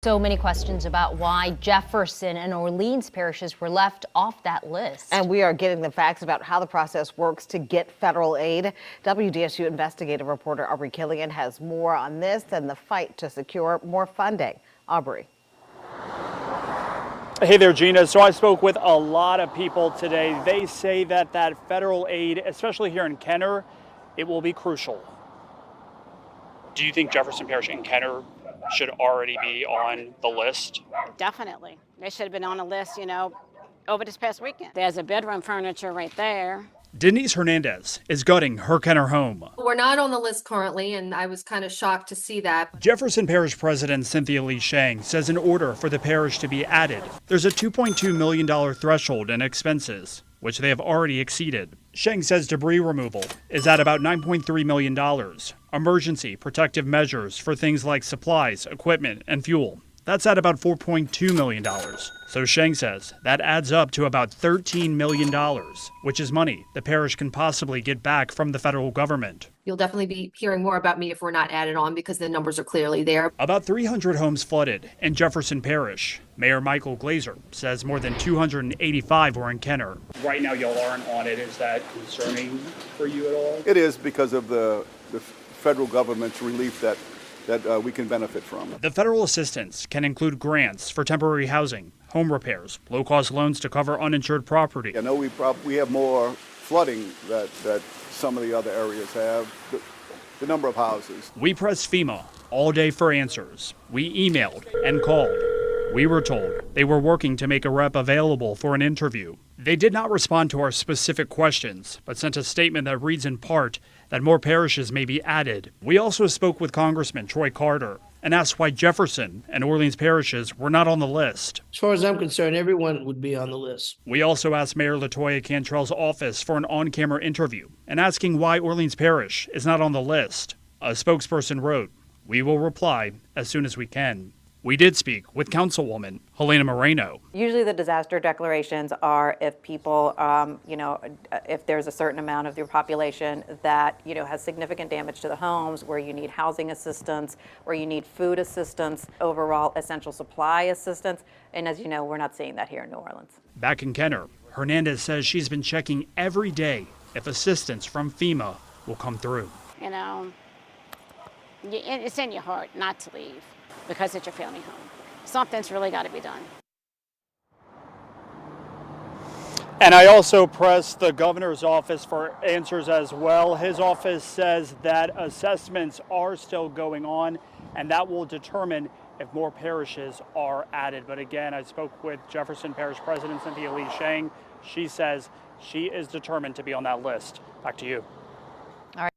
So many questions about why Jefferson and Orleans parishes were left off that list. And we are getting the facts about how the process works to get federal aid. WDSU investigative reporter Aubrey Killian has more on this and the fight to secure more funding. Aubrey. Hey there, Gina. So I spoke with a lot of people today. They say that federal aid, especially here in Kenner, it will be crucial. Do you think Jefferson Parish and Kenner should already be on the list? Definitely. They should have been on the list, over this past weekend. There's a bedroom furniture right there. Denise Hernandez is gutting her Kenner home. We're not on the list currently, and I was kind of shocked to see that. Jefferson Parish President Cynthia Lee Shang says in order for the parish to be added, there's a $2.2 million threshold in expenses, which they have already exceeded. Shang says debris removal is at about $9.3 million. Emergency protective measures for things like supplies, equipment, and fuel, that's at about $4.2 million. So Shang says that adds up to about $13 million, which is money the parish can possibly get back from the federal government. You'll definitely be hearing more about me if we're not added on because the numbers are clearly there. About 300 homes flooded in Jefferson Parish. Mayor Michael Glazer says more than 285 were in Kenner. Right now y'all aren't on it. Is that concerning for you at all? It is because of the federal government's relief that we can benefit from. The federal assistance can include grants for temporary housing, home repairs, low-cost loans to cover uninsured property. I know we have more flooding that some of the other areas have, the number of houses. We pressed FEMA all day for answers. We emailed and called. We were told they were working to make a rep available for an interview. They did not respond to our specific questions, but sent a statement that reads in part that more parishes may be added. We also spoke with Congressman Troy Carter and asked why Jefferson and Orleans parishes were not on the list. As far as I'm concerned, everyone would be on the list. We also asked Mayor LaToya Cantrell's office for an on-camera interview and asking why Orleans Parish is not on the list. A spokesperson wrote, "We will reply as soon as we can." We did speak with Councilwoman Helena Moreno. Usually the disaster declarations are if people, if there's a certain amount of your population that, has significant damage to the homes, where you need housing assistance, where you need food assistance, overall essential supply assistance. And as you know, we're not seeing that here in New Orleans. Back in Kenner, Hernandez says she's been checking every day if assistance from FEMA will come through. It's in your heart not to leave because it's your family home. Something's really got to be done. And I also pressed the governor's office for answers as well. His office says that assessments are still going on, and that will determine if more parishes are added. But again, I spoke with Jefferson Parish President Cynthia Lee Shang. She says she is determined to be on that list. Back to you.